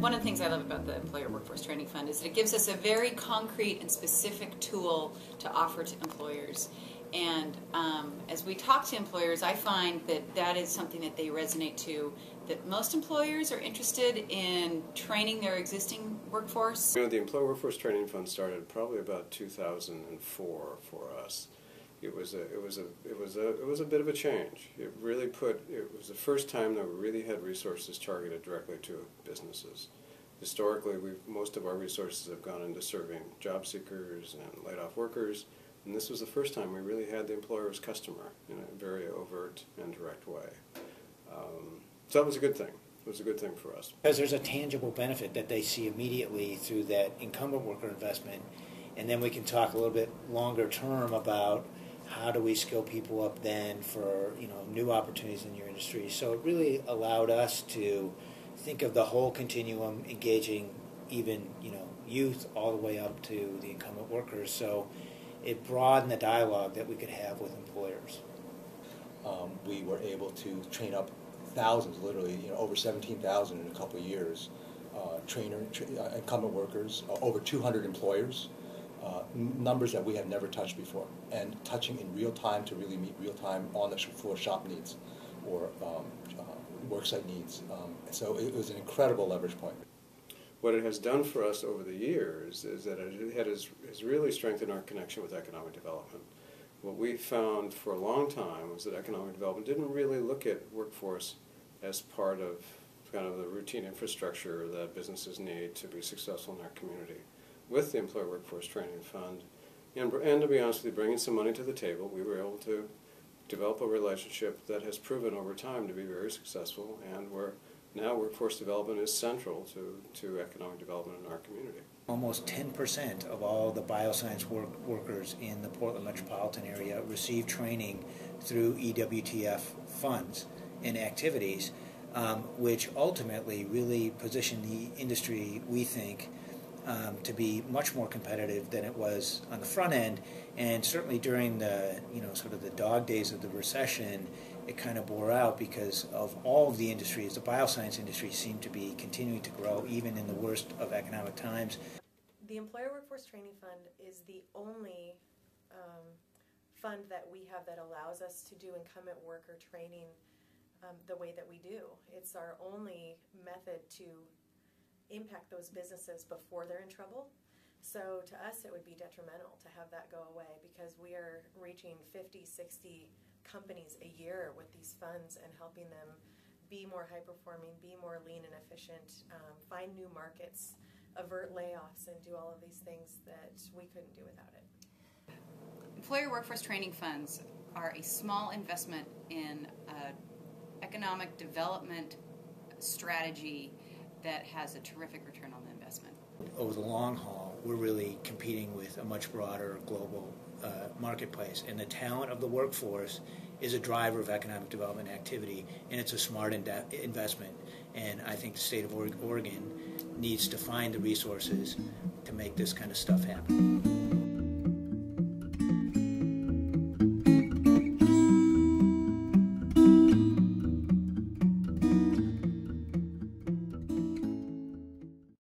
one of the things I love about the Employer Workforce Training Fund is that it gives us a very concrete and specific tool to offer to employers. And as we talk to employers, I find that that is something that they resonate to, that most employers are interested in training their existing workforce. You know, the Employer Workforce Training Fund started probably about 2004 for us. It was a bit of a change. It was the first time that we really had resources targeted directly to businesses. Historically, most of our resources have gone into serving job seekers and laid off workers, and this was the first time we really had the employer as customer in a very overt and direct way. So that was a good thing. It was a good thing for us. Because there's a tangible benefit that they see immediately through that incumbent worker investment, and then we can talk a little bit longer term about how do we skill people up then for new opportunities in your industry. So it really allowed us to think of the whole continuum, engaging even youth all the way up to the incumbent workers. So it broadened the dialogue that we could have with employers. We were able to train up thousands, literally over 17,000 in a couple of years, incumbent workers, over 200 employers. Numbers that we have never touched before, and touching in real time to really meet real time on the floor shop needs or worksite needs. So it was an incredible leverage point. What it has done for us over the years is that it has really strengthened our connection with economic development. What we found for a long time was that economic development didn't really look at workforce as part of kind of the routine infrastructure that businesses need to be successful in their community. With the Employer Workforce Training Fund, and to be honest with you, bringing some money to the table, we were able to develop a relationship that has proven over time to be very successful, and where now workforce development is central to economic development in our community. Almost 10% of all the bioscience workers in the Portland metropolitan area receive training through EWTF funds and activities, which ultimately really position the industry, we think, to be much more competitive than it was on the front end, and certainly during the sort of the dog days of the recession, it kind of bore out because of all of the industries. The bioscience industry seemed to be continuing to grow even in the worst of economic times. The Employer Workforce Training Fund is the only fund that we have that allows us to do incumbent worker training the way that we do. It's our only method to impact those businesses before they're in trouble. So to us it would be detrimental to have that go away, because we are reaching 50, 60 companies a year with these funds and helping them be more high performing, be more lean and efficient, find new markets, avert layoffs, and do all of these things that we couldn't do without it. Employer Workforce Training Funds are a small investment in economic development strategy that has a terrific return on the investment. Over the long haul, we're really competing with a much broader global marketplace, and the talent of the workforce is a driver of economic development activity, and it's a smart investment. And I think the state of Oregon needs to find the resources to make this kind of stuff happen.